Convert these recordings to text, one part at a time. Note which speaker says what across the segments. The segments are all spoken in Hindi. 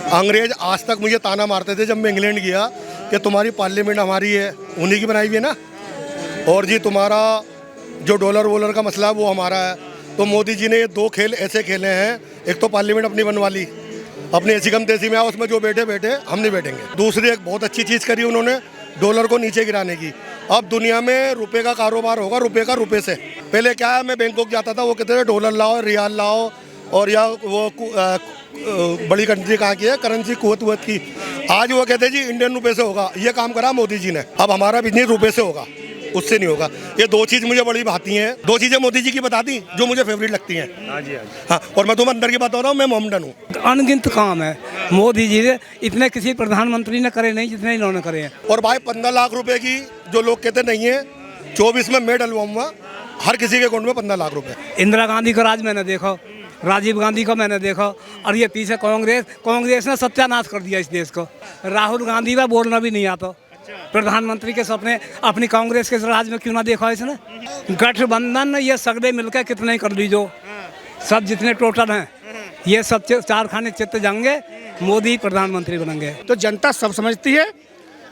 Speaker 1: अंग्रेज आज तक मुझे ताना मारते थे जब मैं इंग्लैंड गया कि तुम्हारी पार्लियामेंट हमारी है, उन्हीं की बनाई हुई है ना, और जी तुम्हारा जो डॉलर वॉलर का मसला है वो हमारा है। तो मोदी जी ने ये दो खेल ऐसे खेले हैं, एक तो पार्लियामेंट अपनी बनवा ली, अपनी ऐसी कम तेजी में आओ, उसमें जो बैठे बैठे हम नहीं बैठेंगे। दूसरी एक बहुत अच्छी चीज़ करी उन्होंने, डॉलर को नीचे गिराने की। अब दुनिया में रुपए का कारोबार होगा, रुपए का रुपए से। पहले क्या है, मैं बैंकॉक जाता था, वो कहते थे डॉलर लाओ, रियाल लाओ, और या वो बड़ी कंट्री कहाँ की है करेंसी, कुवैत की। आज वो कहते हैं जी इंडियन रुपए से होगा। ये काम करा मोदी जी ने। अब हमारा बिजनेस रुपए से होगा, उससे नहीं होगा। ये दो चीज़ मुझे बड़ी भाती हैं। दो चीज़ें मोदी जी की बता दी जो मुझे फेवरेट लगती हैं। हाँ, और मैं तुम्हें अंदर की बता रहा हूँ, मैं मोमडन हूँ।
Speaker 2: अनगिनत काम है मोदी जी ने, इतने किसी प्रधानमंत्री ने करे नहीं जितने इन्होंने करे हैं।
Speaker 1: और भाई 15 लाख रुपए की जो लोग कहते नहीं है, 24 में मैं डलवाऊंगा हर किसी के अकाउंट में 15 लाख रुपए।
Speaker 2: इंदिरा गांधी का राज मैंने देखा, राजीव गांधी का मैंने देखा, और ये पीछे कांग्रेस ने सत्यानाश कर दिया इस देश को। राहुल गांधी का बोलना भी नहीं आता। प्रधानमंत्री के सपने अपनी कांग्रेस के राज में क्यों ना देखा इसने। गठबंधन ये सगड़े मिलकर कितने कर लीजो, सब जितने टोटल हैं ये सब चार खाने चित्त जाएंगे, मोदी प्रधानमंत्री बनेंगे।
Speaker 3: तो जनता सब समझती है,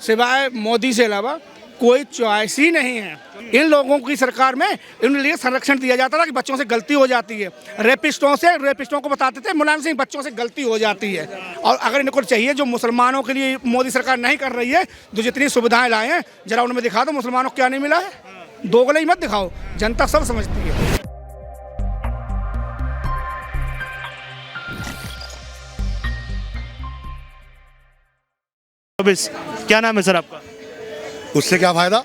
Speaker 3: सिवाय मोदी से अलावा कोई चॉइस ही नहीं है। इन लोगों की सरकार में इनके लिए संरक्षण दिया जाता था कि बच्चों से गलती हो जाती है। रेपिस्टों को बताते थे मुलायम सिंह, बच्चों से गलती हो जाती है। और अगर इनको चाहिए जो मुसलमानों के लिए मोदी सरकार नहीं कर रही है, जो जितनी सुविधाएं लाए हैं जरा उनमें दिखा दो मुसलमानों को क्या नहीं मिला है। दोगले ही मत दिखाओ, जनता सब समझती है।
Speaker 4: क्या नाम है सर आपका?
Speaker 1: उससे क्या फायदा?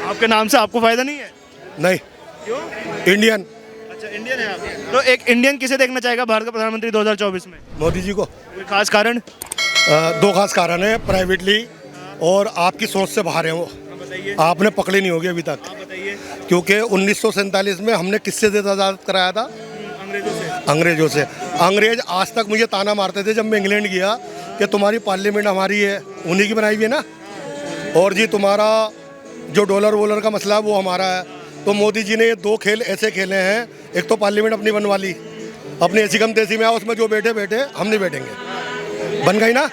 Speaker 4: आपके नाम से आपको फायदा नहीं है?
Speaker 1: नहीं।
Speaker 4: क्यों?
Speaker 1: इंडियन।
Speaker 4: अच्छा, इंडियन है आप। तो एक इंडियन किसे देखना चाहेगा भारत का प्रधानमंत्री 2024 में?
Speaker 1: मोदी जी को।
Speaker 4: कोई खास कारण?
Speaker 1: दो खास कारण है, प्राइवेटली और आपकी सोच से बाहर है वो। आपने पकड़ी नहीं होगी अभी तक। क्योंकि 1947 में हमने किससे आज़ाद कराया था? अंग्रेजों से। अंग्रेज आज तक मुझे ताना मारते थे जब मैं इंग्लैंड गया कि तुम्हारी पार्लियामेंट हमारी है, उन्हीं की बनाई हुई है ना, और जी तुम्हारा जो डॉलर वॉलर का मसला है वो हमारा है। तो मोदी जी ने ये दो खेल ऐसे खेले हैं, एक तो पार्लियामेंट अपनी बनवा ली, अपनी ऐसी कम तेजी में आओ, उसमें जो बैठे बैठे हम नहीं बैठेंगे। बन गई ना,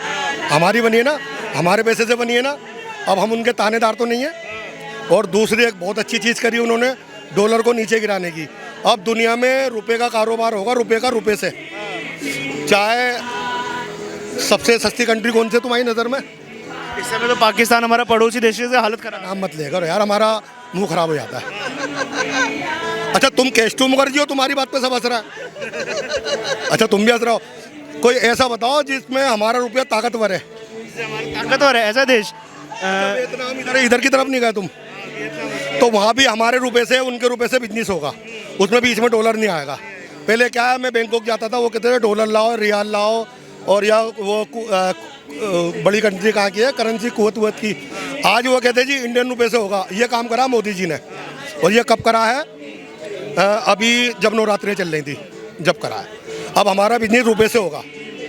Speaker 1: हमारी बनी है ना, हमारे पैसे से बनी है ना, अब हम उनके तानेदार तो नहीं है। और दूसरी एक बहुत अच्छी चीज़ करी उन्होंने, डॉलर को नीचे गिराने की। अब दुनिया में रुपए का कारोबार होगा, रुपए का रुपए से। चाहे सबसे सस्ती कंट्री कौन सी तुम्हारी नज़र में?
Speaker 4: इस समय तो पाकिस्तान हमारा पड़ोसी देश से हालत खराब।
Speaker 1: नाम मत लेकर यार, हमारा मुंह खराब हो जाता है। अच्छा, तुम केशव मुखर्जी हो, तुम्हारी बात पे सब हंस रहा है। अच्छा, तुम भी हंस रहे हो। कोई ऐसा बताओ जिसमें हमारा रुपया ताकतवर है।
Speaker 4: ताकतवर है ऐसा देश?
Speaker 1: वियतनाम इधर की तरफ नहीं गए तुम, तो वहाँ भी हमारे रुपए से उनके रुपए से बिजनेस होगा, उसमें बीच में डॉलर नहीं आएगा। पहले क्या है, मैं बैंकॉक जाता था, वो कहते थे डॉलर लाओ, रियाल लाओ, और या वो बड़ी कंट्री कहाँ की है करेंसी, कुवैत की। आज वो कहते हैं जी इंडियन रुपए से होगा। ये काम करा मोदी जी ने। और ये कब करा है? अभी जब नवरात्रें चल रही थी जब करा है। अब हमारा बिजनेस रुपए से होगा,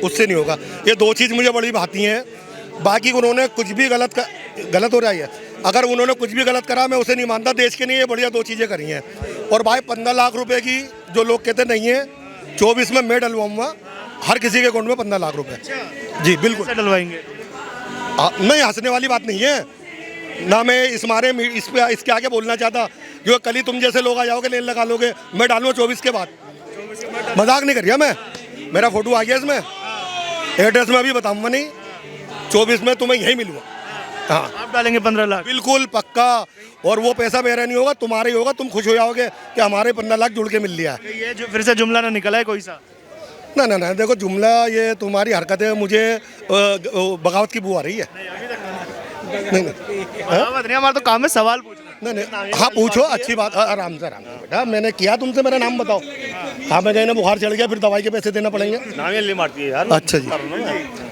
Speaker 1: उससे नहीं होगा। ये दो चीज़ मुझे बड़ी भाती हैं। बाकी उन्होंने कुछ भी गलत हो रहा है। अगर उन्होंने कुछ भी गलत करा मैं उसे नहीं मानता। देश के लिए ये बढ़िया दो चीज़ें करी हैं। और भाई 15 लाख रुपए की जो लोग कहते नहीं है, 24 में मैं डलवाऊंगा हर किसी के अकाउंट में 15 लाख रुपए। जी बिल्कुल
Speaker 4: डलवाएंगे।
Speaker 1: नहीं, हंसने वाली बात नहीं है ना। मैं इसके आगे बोलना चाहता, जो कल ही तुम जैसे लोग आ जाओगे, लेन लगा लोगे, मैं डालूंगा 24 के बाद। मजाक नहीं कर रहा मैं, मेरा फोटो आ गया इसमें। एड्रेस में अभी बताऊंगा नहीं, 24 में तुम्हें यही मिलूंगा। हाँ,
Speaker 4: आप डालेंगे 15 लाख?
Speaker 1: बिल्कुल पक्का। और वो पैसा मेरा नहीं होगा, तुम्हारा ही होगा। तुम खुश हो जाओगे कि हमारे 15 लाख जुड़ के मिल लिया।
Speaker 4: ये जो फिर से जुमला ना निकला है कोई सा?
Speaker 1: ना ना ना, देखो जुमला, ये तुम्हारी हरकत है, मुझे बगावत की बू आ रही है। नहीं
Speaker 4: नहीं, हमारा तो काम है सवाल पूछना।
Speaker 1: नहीं, हाँ पूछो, अच्छी बात। आराम से बेटा, मैंने किया तुमसे, मेरा नाम बताओ। हाँ, मैं कहीं ना बुखार चढ़ गया, फिर दवाई के पैसे देना पड़ेंगे।
Speaker 4: नाम मारती है यार।
Speaker 1: अच्छा जी,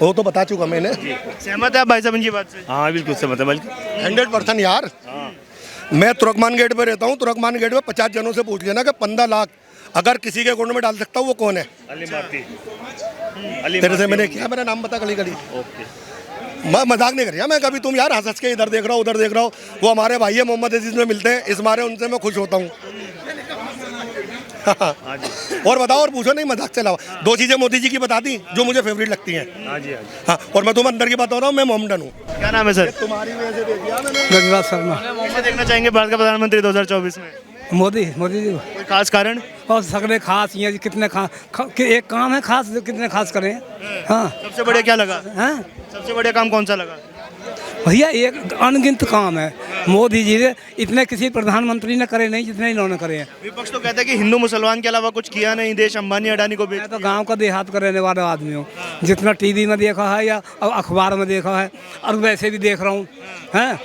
Speaker 1: वो तो बता चुका मैंने।
Speaker 4: सहमत है आप भाई साहब इनकी बात से? हाँ बिल्कुल सहमत है, बल्कि
Speaker 1: 100% यार। मैं तुर्कमान गेट पे रहता हूँ। तुर्कमान गेट पे 50 जनों से पूछ लेना कि 15 लाख अगर किसी के अकाउंट में डाल सकता हूँ वो कौन है? तेरे से मैंने किया, मेरा नाम बता गली गली। मैं मजाक नहीं कर रहा मैं कभी। तुम यार हंस के इधर देख रहा हो उधर देख रहा हो। वो हमारे भाई है, मोहम्मद अजीज में मिलते हैं, इस मारे उनसे मैं खुश होता हूँ।
Speaker 4: हाँ जी
Speaker 1: और बताओ, और पूछो नहीं, मजाक से अलावा 2 चीजें मोदी जी की बता दी जो मुझे फेवरेट लगती हैं।
Speaker 4: हाँ जी हाँ जी।
Speaker 1: हाँ, और मैं तुम्हें अंदर की बता रहा हूँ, मैं मोहम्मदन हूँ।
Speaker 4: क्या नाम है सर?
Speaker 1: तुम्हारी वजह से दे दिया मैंने।
Speaker 2: गजराज शर्मा।
Speaker 4: किसे देखना चाहेंगे भारत का प्रधानमंत्री 2024 में?
Speaker 2: मोदी जी
Speaker 4: कोई खास कारण?
Speaker 2: और सगड़े खास ये कितने एक काम है खास जो कितने खास करें। हाँ
Speaker 4: सबसे बढ़िया क्या लगा?
Speaker 2: हाँ
Speaker 4: सबसे बढ़िया काम कौन सा लगा?
Speaker 2: भैया एक अनगिनत काम है मोदी जी ने, इतने किसी प्रधानमंत्री ने करे नहीं जितने इन्होंने करे हैं।
Speaker 4: विपक्ष तो कहता है कि हिंदू मुसलमान के अलावा कुछ किया नहीं, देश अंबानी अडानी को बेच।
Speaker 2: मैं तो गांव का देहात का रहने वाला आदमी हूँ, जितना टीवी में देखा है या अखबार में देखा है और वैसे भी देख रहा हूँ। हैं,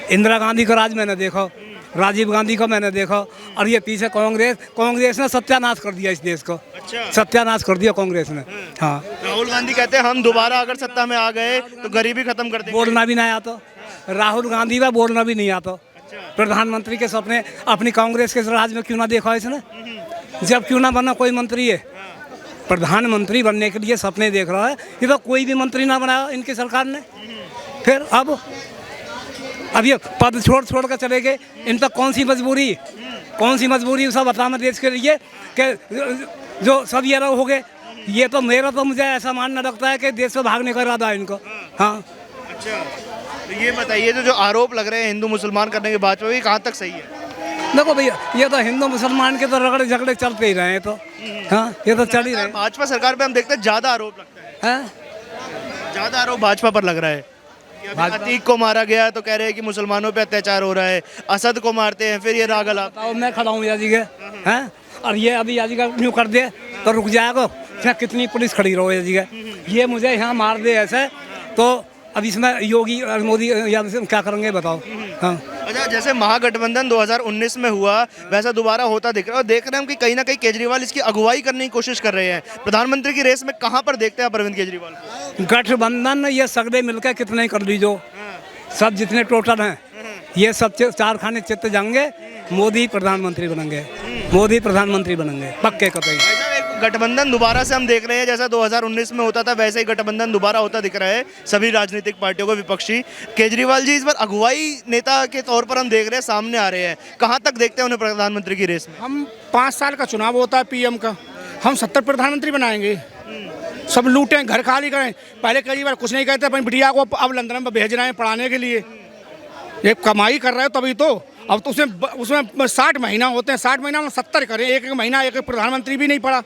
Speaker 2: इंदिरा गांधी का राज मैंने देखा, राजीव गांधी का मैंने देखा, और ये पीछे कांग्रेस ने सत्यानाश कर दिया इस देश को।
Speaker 4: अच्छा।
Speaker 2: सत्यानाश कर दिया कांग्रेस ने। हाँ,
Speaker 4: राहुल गांधी कहते हैं हम दोबारा अगर सत्ता में आ गए तो गरीबी खत्म कर देंगे।
Speaker 2: बोलना भी नहीं आता राहुल गांधी का, बोलना भी नहीं आता। प्रधानमंत्री के सपने अपनी कांग्रेस के राज में क्यों ना देखा इसने? जब क्यों ना बना कोई मंत्री है, प्रधानमंत्री बनने के लिए सपने देख रहा है, ये तो कोई भी मंत्री ना बनाया इनकी सरकार ने। फिर अब ये पद छोड़ कर चले गए, इन तक कौन सी मजबूरी सब बता मैं देश के लिए कि जो सब ये लोग हो गए। ये तो मेरा तो मुझे ऐसा मानना लगता है कि देश से भागने का इरादा है इनको। हाँ।
Speaker 4: अच्छा, तो ये बताइए जो आरोप लग रहे हैं हिंदू मुसलमान करने के बाद में, ये कहाँ तक सही है?
Speaker 2: देखो भैया, ये तो हिंदू मुसलमान के तो रगड़े झगड़े चलते ही रहे हैं, तो हाँ ये तो चल ही रहे हैं।
Speaker 4: भाजपा सरकार पे हम देखते हैं ज्यादा आरोप लगता है।
Speaker 2: हाँ?
Speaker 4: ज्यादा आरोप भाजपा पर लग रहा है कि अभी अतीक को मारा गया तो कह रहे हैं कि मुसलमानों पे अत्याचार हो रहा है, असद को मारते हैं फिर ये रागल आप।
Speaker 2: बताओ, मैं खड़ा हूँ याजी के, हैं, और ये अभी याजी का न्यू कर दे तो रुक जाएगा। इसमें कितनी पुलिस खड़ी रहो याजी के, ये मुझे यहाँ मार दे ऐसे, तो अब इसमें योगी और मोदी या क्या करेंगे बताओ। हाँ।
Speaker 4: अच्छा, जैसे महागठबंधन 2019 में हुआ वैसा दोबारा होता दिख रहा है, और देख रहे हैं हम कि कहीं ना कहीं केजरीवाल इसकी अगुवाई करने की कोशिश कर रहे हैं। प्रधानमंत्री की रेस में कहाँ पर देखते हैं आप अरविंद केजरीवाल को?
Speaker 2: गठबंधन ये सगड़े मिलकर कितने ही कर लीजो, सब जितने टोटल हैं ये सब चार खाने चित्त जाएंगे, मोदी प्रधानमंत्री बनेंगे पक्के कतई।
Speaker 4: ऐसा एक गठबंधन दोबारा से हम देख रहे हैं, जैसा 2019 में होता था वैसे ही गठबंधन दोबारा होता दिख रहा है सभी राजनीतिक पार्टियों को, विपक्षी। केजरीवाल जी इस बार अगुवाई नेता के तौर पर हम देख रहे हैं, सामने आ रहे हैं। कहाँ तक देखते हैं उन्हें प्रधानमंत्री की रेस में?
Speaker 3: हम 5 साल का चुनाव होता है पीएम का, हम 70 प्रधानमंत्री बनाएंगे। सब लूटें, घर खाली करें। पहले केजरीवाल कुछ नहीं कहते, अपनी बिटिया को अब लंदन में भेज रहे हैं पढ़ाने के लिए। ये कमाई कर रहे हो तभी तो। अब तो उसमें 60 महीना होते हैं, 60 महीना में 70 करें, एक महीना एक प्रधानमंत्री भी नहीं पड़ा।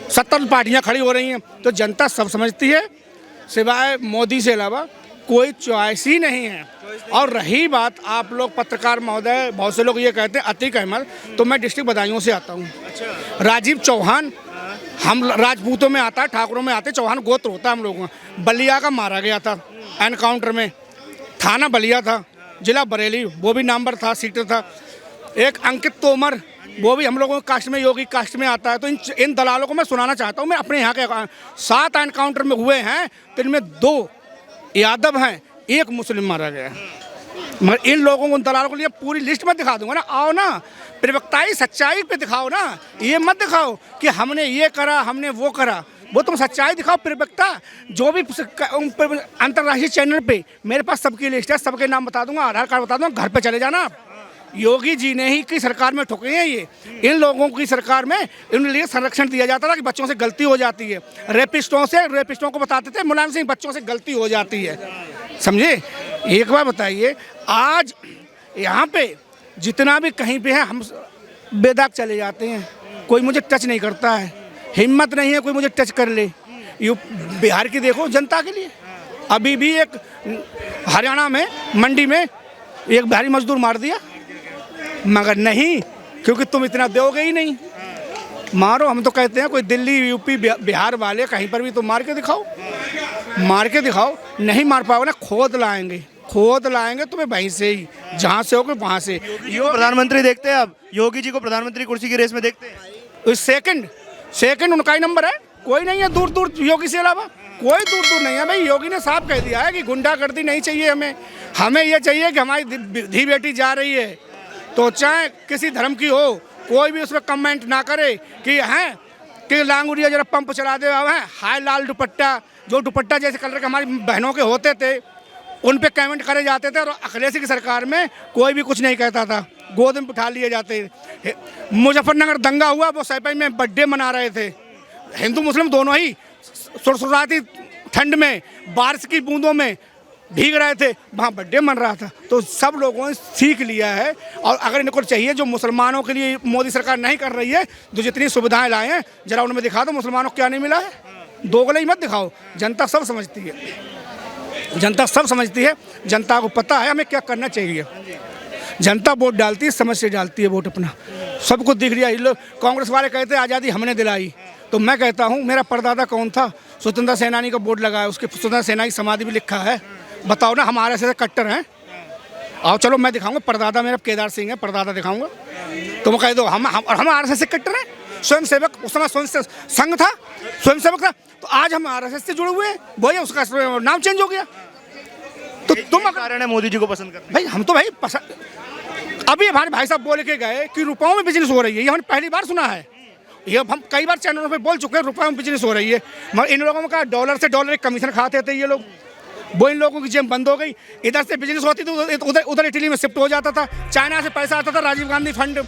Speaker 3: 70 पार्टियां खड़ी हो रही हैं, तो जनता सब समझती है, सिवाय मोदी से अलावा कोई चॉइस ही नहीं है। और रही बात आप लोग पत्रकार महोदय, बहुत से लोग ये कहते हैं अतीक अहमद, तो मैं डिस्ट्रिक्ट बदायूं से आता हूँ। राजीव चौहान हम राजपूतों में आता है, ठाकुरों में आते, चौहान गोत्र होता है हम लोगों का। बलिया का मारा गया था एनकाउंटर में, थाना बलिया था, जिला बरेली, वो भी नामवर था, सीटर था। एक अंकित तोमर, वो भी हम लोगों के कास्ट में, योगी कास्ट में आता है। तो इन दलालों को मैं सुनाना चाहता हूँ, मैं अपने यहाँ के 7 एनकाउंटर में हुए हैं, तो इनमें 2 यादव हैं, 1 मुस्लिम मारा गया। मगर इन लोगों को, उन दलालों को लिए पूरी लिस्ट में दिखा दूंगा ना। आओ ना, प्रवक्ताई सच्चाई पे दिखाओ ना, ये मत दिखाओ कि हमने ये करा हमने वो करा। वो तुम सच्चाई दिखाओ, प्रवक्ता जो भी अंतर्राष्ट्रीय चैनल पे मेरे पास सबकी लिस्ट है, सबके नाम बता दूंगा, आधार कार्ड बता दूंगा, घर पे चले जाना आप। योगी जी ने ही की सरकार में ठुके हैं ये। इन लोगों की सरकार में इनके लिए संरक्षण दिया जाता था कि बच्चों से गलती हो जाती है। रेपिस्टों को बताते थे मुलायम सिंह, बच्चों से गलती हो जाती है, समझे। एक बार बताइए, आज यहाँ पे जितना भी कहीं पे है हम बेदाग चले जाते हैं, कोई मुझे टच नहीं करता है, हिम्मत नहीं है कोई मुझे टच कर ले। बिहार की देखो जनता के लिए, अभी भी एक हरियाणा में मंडी में एक बिहारी मजदूर मार दिया, मगर नहीं, क्योंकि तुम इतना दोगे ही नहीं। मारो, हम तो कहते हैं कोई दिल्ली यूपी बिहार वाले कहीं पर भी तो मार के दिखाओ, नहीं मार पाओगे ना, खोद लाएंगे तुम्हें वहीं से ही, जहाँ से होगे वहाँ से।
Speaker 4: यो प्रधानमंत्री देखते हैं आप, योगी जी को प्रधानमंत्री कुर्सी की रेस में देखते हैं?
Speaker 3: सेकंड उनका ही नंबर है, कोई नहीं है दूर योगी से अलावा, कोई दूर नहीं है भाई। योगी ने साफ कह दिया है कि गुंडागर्दी नहीं चाहिए हमें ये चाहिए कि हमारी धी बेटी जा रही है तो चाहे किसी धर्म की हो, कोई भी उसमें कमेंट ना करे कि लांगुरिया जरा पंप चला दे। हाय लाल दुपट्टा, जो दुपट्टा जैसे कलर के हमारी बहनों के होते थे उन पे कमेंट करे जाते थे, और अखिलेश की सरकार में कोई भी कुछ नहीं कहता था। गोद में बिठा लिए जाते हैं। मुजफ्फरनगर दंगा हुआ, वो सैपाई में बर्थडे मना रहे थे, हिंदू मुस्लिम दोनों ही सुरसुराती ठंड में बारिश की बूंदों में भीग रहे थे, वहाँ बर्थडे मन रहा था। तो सब लोगों ने सीख लिया है। और अगर इनको चाहिए जो मुसलमानों के लिए मोदी सरकार नहीं कर रही है, जो जितनी सुविधाएं लाए हैं जरा उनमें दिखा दो मुसलमानों को क्या नहीं मिला है। दोगले ही मत दिखाओ, जनता सब समझती है, जनता सब समझती है, जनता को पता है हमें क्या करना चाहिए। जनता वोट डालती है, समझ से डालती है वोट अपना, सब कुछ दिख रहा है। लोग कांग्रेस वाले कहते हैं आज़ादी हमने दिलाई, तो मैं कहता हूँ मेरा परदादा कौन था, स्वतंत्रता सेनानी का बोर्ड लगा है, उसके स्वतंत्रता सेनानी समाधि भी लिखा है। बताओ ना, हमारे से कट्टर हैं। आओ चलो मैं दिखाऊंगा, परदादा मेरा केदार सिंह है, परदादा दिखाऊंगा। तो वो कह दो हम आरएसएस से कट्टर हैं। स्वयं सेवक उस समय स्वयं संघ था, स्वयं सेवक था, तो आज हम आरएसएस से जुड़े हुए हैं, वही उसका नाम चेंज हो गया। तो तुम
Speaker 4: कारण है मोदी जी को पसंद करते
Speaker 3: भाई, हम तो भाई अभी हमारे भाई साहब बोल के गए कि रुपयों में बिजनेस हो रही है, ये हमने पहली बार सुना है। ये हम कई बार चैनलों पे बोल चुके हैं रुपयों में बिजनेस हो रही है, मगर इन लोगों का डॉलर से डॉलर एक कमीशन खाते थे ये लोग, वो इन लोगों की जेब बंद हो गई। इधर से बिजनेस होती तो उधर इटली में शिफ्ट हो जाता था, चाइना से पैसा आता था, राजीव गांधी फंड